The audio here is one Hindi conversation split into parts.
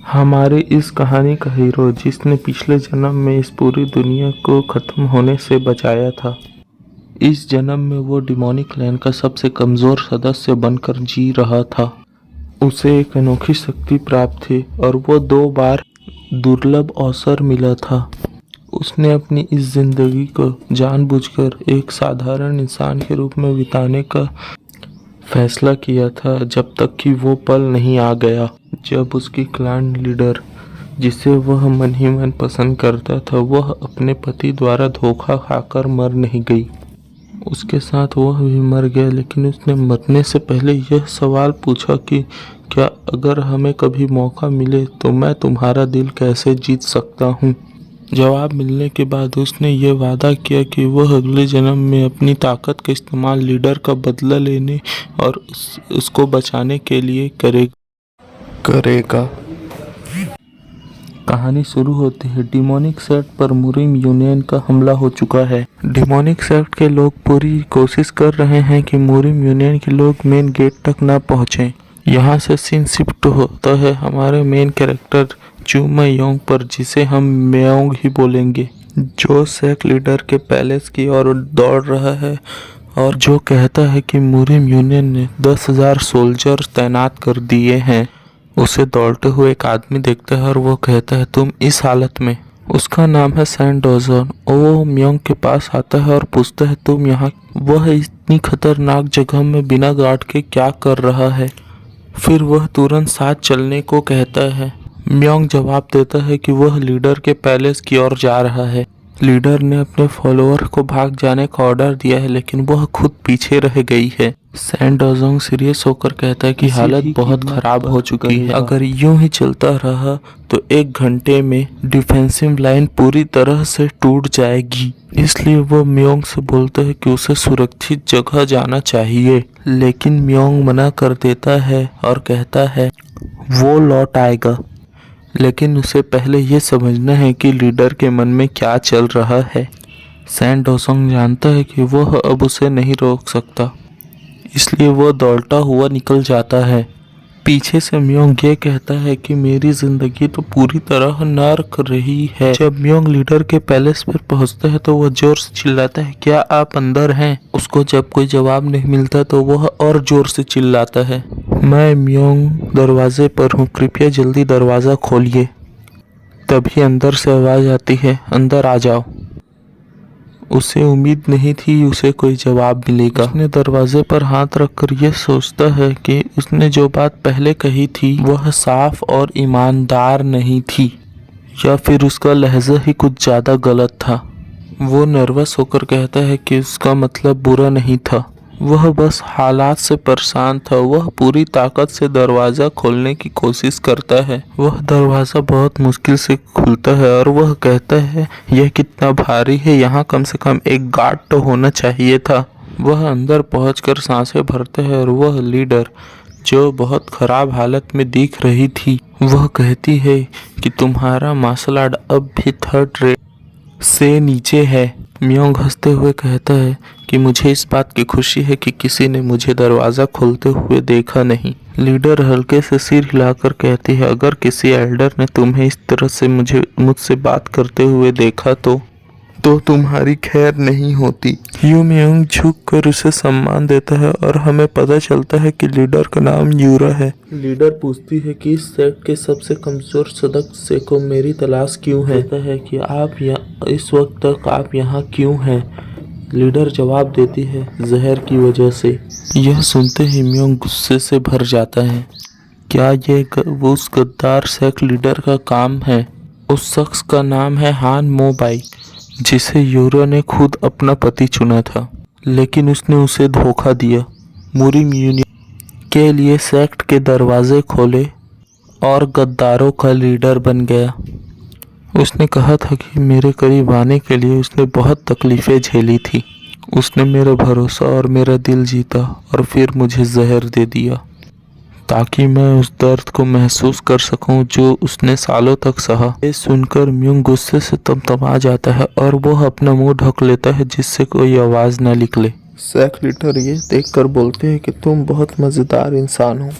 हमारी इस कहानी का हीरो जिसने पिछले जन्म में इस पूरी दुनिया को खत्म होने से बचाया था, इस जन्म में वो डिमोनिक क्लैन का सबसे कमजोर सदस्य बनकर जी रहा था। उसे एक अनोखी शक्ति प्राप्त थी और वो 2 बार दुर्लभ अवसर मिला था। उसने अपनी इस जिंदगी को जानबूझकर एक साधारण इंसान के रूप में बिताने का फैसला किया था, जब तक कि वो पल नहीं आ गया जब उसकी क्लैन लीडर, जिसे वह मन ही मन पसंद करता था, वह अपने पति द्वारा धोखा खाकर मर नहीं गई। उसके साथ वह भी मर गया, लेकिन उसने मरने से पहले यह सवाल पूछा कि क्या अगर हमें कभी मौका मिले तो मैं तुम्हारा दिल कैसे जीत सकता हूँ। जवाब मिलने के बाद उसने ये वादा किया कि वह अगले जन्म में अपनी ताकत का इस्तेमाल लीडर का बदला लेने और उसको बचाने के लिए करेगा। कहानी शुरू होती है। डिमोनिक सेक्ट पर मुरिम यूनियन का हमला हो चुका है। डिमोनिक सेक्ट के लोग पूरी कोशिश कर रहे हैं कि मुरिम यूनियन के लोग मेन गेट तक ना पहुंचें। यहाँ से सीन शिफ्ट होता है हमारे मेन कैरेक्टर चू मयोंग पर, जिसे हम मयोंग ही बोलेंगे, जो सेक्ट लीडर के पैलेस की ओर दौड़ रहा है और जो कहता है कि मुरिम यूनियन ने 10,000 सोल्जर तैनात कर दिए हैं। उसे दौड़ते हुए एक आदमी देखता है और वो कहता है, तुम इस हालत में। उसका नाम है सैन डोजन। वो म्योंग के पास आता है और पूछता है, तुम यहाँ वह इतनी खतरनाक जगह में बिना गार्ड के क्या कर रहा है। फिर वह तुरंत साथ चलने को कहता है। म्योंग जवाब देता है कि वह लीडर के पैलेस की ओर जा रहा है। लीडर ने अपने फॉलोअर को भाग जाने का ऑर्डर दिया है, लेकिन वह खुद पीछे रह गई है। सैन डोजोंग सीरियस होकर कहता है कि हालत बहुत खराब हो चुकी है। अगर यूं ही चलता रहा तो 1 घंटे में डिफेंसिव लाइन पूरी तरह से टूट जाएगी। इसलिए वो म्योंग से बोलता है कि उसे सुरक्षित जगह जाना चाहिए, लेकिन म्योंग मना कर देता है और कहता है वो लौट आएगा। लेकिन उसे पहले ये समझना है कि लीडर के मन में क्या चल रहा है। सैन डोजोंग जानता है कि वह अब उसे नहीं रोक सकता, इसलिए वह दौड़ता हुआ निकल जाता है। पीछे से म्योंग ये कहता है कि मेरी जिंदगी तो पूरी तरह नर्क रही है। जब म्योंग लीडर के पैलेस पर पहुंचता है तो वह जोर से चिल्लाता है, क्या आप अंदर हैं? उसको जब कोई जवाब नहीं मिलता तो वह और जोर से चिल्लाता है, मैं म्योंग दरवाजे पर हूँ, कृपया जल्दी दरवाजा खोलिए। तभी अंदर से आवाज आती है, अंदर आ जाओ। उसे उम्मीद नहीं थी उसे कोई जवाब मिलेगा। उसने दरवाजे पर हाथ रखकर यह सोचता है कि उसने जो बात पहले कही थी वह साफ और ईमानदार नहीं थी, या फिर उसका लहजा ही कुछ ज्यादा गलत था। वो नर्वस होकर कहता है कि उसका मतलब बुरा नहीं था, वह बस हालात से परेशान था। वह पूरी ताकत से दरवाजा खोलने की कोशिश करता है। वह दरवाजा बहुत मुश्किल से खुलता है और वह कहता है, यह कितना भारी है, यहाँ कम से कम एक गार्ड तो होना चाहिए था। वह अंदर पहुंचकर सांसें भरता है और वह लीडर, जो बहुत खराब हालत में दिख रही थी, वह कहती है कि तुम्हारा मार्शल आर्ट अब भी 3rd रेट से नीचे है। म्योंग हंसते हुए कहता है कि मुझे इस बात की खुशी है कि किसी ने मुझे दरवाजा खोलते हुए देखा नहीं। लीडर हल्के से सिर हिलाकर कहती है, अगर किसी एल्डर ने तुम्हें इस तरह से मुझसे बात करते हुए देखा तो तुम्हारी खैर नहीं होती। यू म्योंग झुक कर उसे सम्मान देता है और हमें पता चलता है कि लीडर का नाम यूरा है। लीडर पूछती है कि इस सेक्ट के सबसे कमजोर सदस्य को मेरी तलाश क्यों है। कहता है कि आप इस वक्त तक आप यहाँ क्यों हैं। लीडर जवाब देती है, जहर की वजह से। यह सुनते ही म्योंग गुस्से से भर जाता है। क्या ये वो उस गद्दार सेक्ट लीडर का काम है? उस शख्स का नाम है हान मोबाई, जिसे यूरो ने खुद अपना पति चुना था, लेकिन उसने उसे धोखा दिया। मुरिम यूनियन के लिए सेक्ट के दरवाजे खोले और गद्दारों का लीडर बन गया। उसने कहा था कि मेरे करीब आने के लिए उसने बहुत तकलीफें झेली थी। उसने मेरा भरोसा और मेरा दिल जीता और फिर मुझे जहर दे दिया, ताकि मैं उस दर्द को महसूस कर सकूं जो उसने सालों तक सहा। ये सुनकर म्योंग गुस्से से तमतमा जाता है और वह अपना मुंह ढक लेता है जिससे कोई आवाज न निकले। सेक्ट लीडर ये देखकर बोलते हैं कि तुम बहुत मजेदार इंसान हो।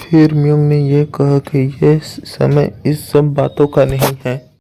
फिर म्यूंग ने यह कहा कि यह समय इस सब बातों का नहीं है।